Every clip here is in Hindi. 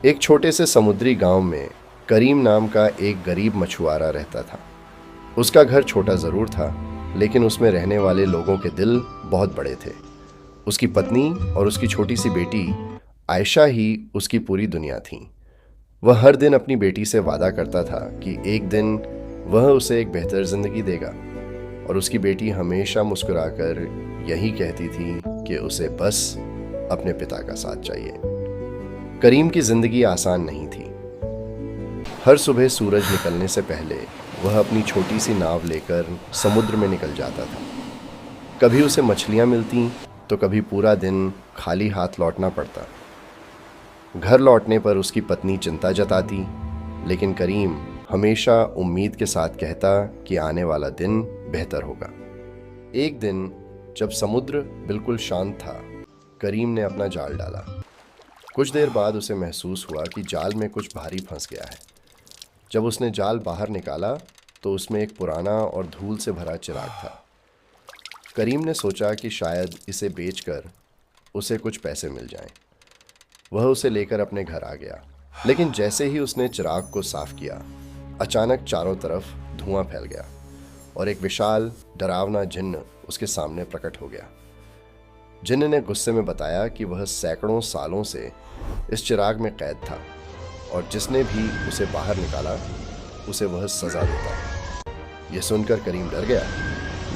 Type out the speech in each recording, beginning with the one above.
एक छोटे से समुद्री गांव में करीम नाम का एक गरीब मछुआरा रहता था। उसका घर छोटा ज़रूर था, लेकिन उसमें रहने वाले लोगों के दिल बहुत बड़े थे। उसकी पत्नी और उसकी छोटी सी बेटी आयशा ही उसकी पूरी दुनिया थी। वह हर दिन अपनी बेटी से वादा करता था कि एक दिन वह उसे एक बेहतर ज़िंदगी देगा, और उसकी बेटी हमेशा मुस्कुराकर यही कहती थी कि उसे बस अपने पिता का साथ चाहिए। करीम की जिंदगी आसान नहीं थी। हर सुबह सूरज निकलने से पहले वह अपनी छोटी सी नाव लेकर समुद्र में निकल जाता था। कभी उसे मछलियां मिलती तो कभी पूरा दिन खाली हाथ लौटना पड़ता। घर लौटने पर उसकी पत्नी चिंता जताती, लेकिन करीम हमेशा उम्मीद के साथ कहता कि आने वाला दिन बेहतर होगा। एक दिन जब समुद्र बिल्कुल शांत था, करीम ने अपना जाल डाला। कुछ देर बाद उसे महसूस हुआ कि जाल में कुछ भारी फंस गया है। जब उसने जाल बाहर निकाला तो उसमें एक पुराना और धूल से भरा चिराग था। करीम ने सोचा कि शायद इसे बेचकर उसे कुछ पैसे मिल जाएं। वह उसे लेकर अपने घर आ गया, लेकिन जैसे ही उसने चिराग को साफ किया, अचानक चारों तरफ धुआं फैल गया और एक विशाल डरावना जिन्न उसके सामने प्रकट हो गया। जिन्न ने गुस्से में बताया कि वह सैकड़ों सालों से इस चिराग में कैद था, और जिसने भी उसे बाहर निकाला उसे वह सजा देता है। यह सुनकर करीम डर गया,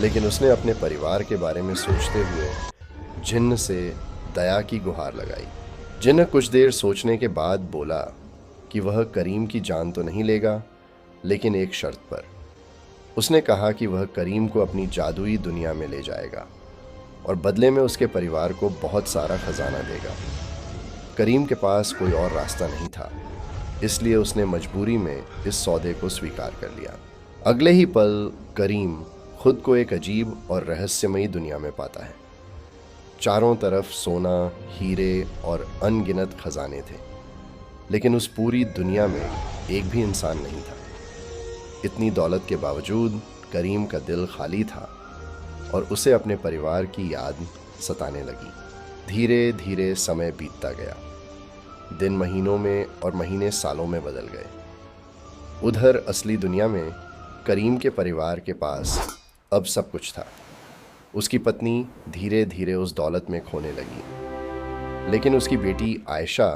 लेकिन उसने अपने परिवार के बारे में सोचते हुए जिन्न से दया की गुहार लगाई। जिन्न कुछ देर सोचने के बाद बोला कि वह करीम की जान तो नहीं लेगा, लेकिन एक शर्त पर। उसने कहा कि वह करीम को अपनी जादुई दुनिया में ले जाएगा और बदले में उसके परिवार को बहुत सारा खजाना देगा। करीम के पास कोई और रास्ता नहीं था, इसलिए उसने मजबूरी में इस सौदे को स्वीकार कर लिया। अगले ही पल करीम खुद को एक अजीब और रहस्यमयी दुनिया में पाता है। चारों तरफ सोना, हीरे और अनगिनत खजाने थे, लेकिन उस पूरी दुनिया में एक भी इंसान नहीं था। इतनी दौलत के बावजूद करीम का दिल खाली था और उसे अपने परिवार की याद सताने लगी। धीरे धीरे समय बीतता गया। दिन महीनों में और महीने सालों में बदल गए। उधर असली दुनिया में करीम के परिवार के पास अब सब कुछ था। उसकी पत्नी धीरे धीरे उस दौलत में खोने लगी, लेकिन उसकी बेटी आयशा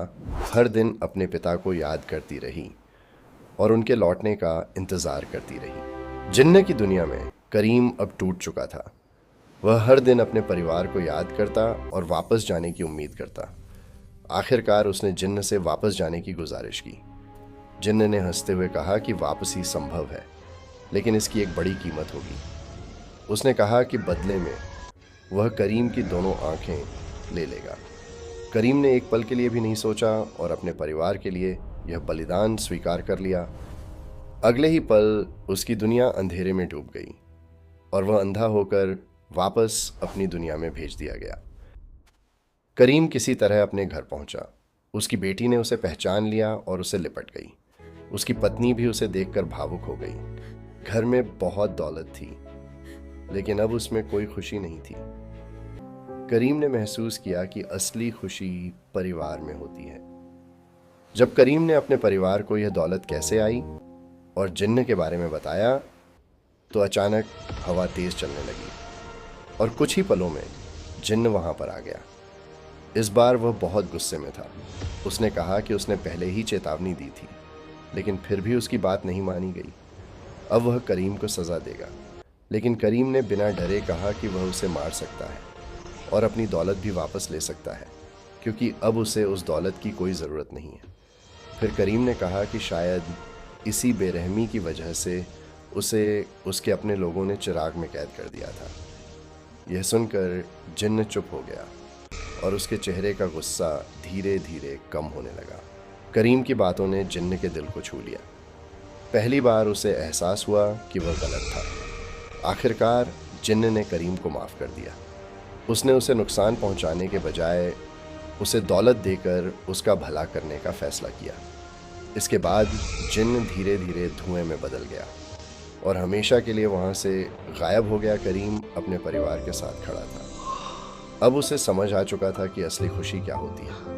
हर दिन अपने पिता को याद करती रही और उनके लौटने का इंतज़ार करती रही। जिन्न की दुनिया में करीम अब टूट चुका था। वह हर दिन अपने परिवार को याद करता और वापस जाने की उम्मीद करता। आखिरकार उसने जिन्न से वापस जाने की गुजारिश की। जिन्न ने हंसते हुए कहा कि वापसी संभव है, लेकिन इसकी एक बड़ी कीमत होगी। उसने कहा कि बदले में वह करीम की दोनों आंखें ले लेगा। करीम ने एक पल के लिए भी नहीं सोचा और अपने परिवार के लिए यह बलिदान स्वीकार कर लिया। अगले ही पल उसकी दुनिया अंधेरे में डूब गई और वह अंधा होकर वापस अपनी दुनिया में भेज दिया गया। करीम किसी तरह अपने घर पहुंचा। उसकी बेटी ने उसे पहचान लिया और उसे लिपट गई। उसकी पत्नी भी उसे देखकर भावुक हो गई। घर में बहुत दौलत थी, लेकिन अब उसमें कोई खुशी नहीं थी। करीम ने महसूस किया कि असली खुशी परिवार में होती है। जब करीम ने अपने परिवार को यह दौलत कैसे आई और जिन्न के बारे में बताया, तो अचानक हवा तेज चलने लगी और कुछ ही पलों में जिन्न वहां पर आ गया। इस बार वह बहुत गुस्से में था। उसने कहा कि उसने पहले ही चेतावनी दी थी, लेकिन फिर भी उसकी बात नहीं मानी गई। अब वह करीम को सज़ा देगा, लेकिन करीम ने बिना डरे कहा कि वह उसे मार सकता है और अपनी दौलत भी वापस ले सकता है, क्योंकि अब उसे उस दौलत की कोई ज़रूरत नहीं है। फिर करीम ने कहा कि शायद इसी बेरहमी की वजह से उसे उसके अपने लोगों ने चिराग में कैद कर दिया था। यह सुनकर जिन्न चुप हो गया और उसके चेहरे का गुस्सा धीरे धीरे कम होने लगा। करीम की बातों ने जिन्न के दिल को छू लिया। पहली बार उसे एहसास हुआ कि वह गलत था। आखिरकार जिन्न ने करीम को माफ़ कर दिया। उसने उसे नुकसान पहुंचाने के बजाय उसे दौलत देकर उसका भला करने का फैसला किया। इसके बाद जिन्न धीरे धीरे धुएं में बदल गया और हमेशा के लिए वहाँ से गायब हो गया। करीम अपने परिवार के साथ खड़ा था। अब उसे समझ आ चुका था कि असली खुशी क्या होती है।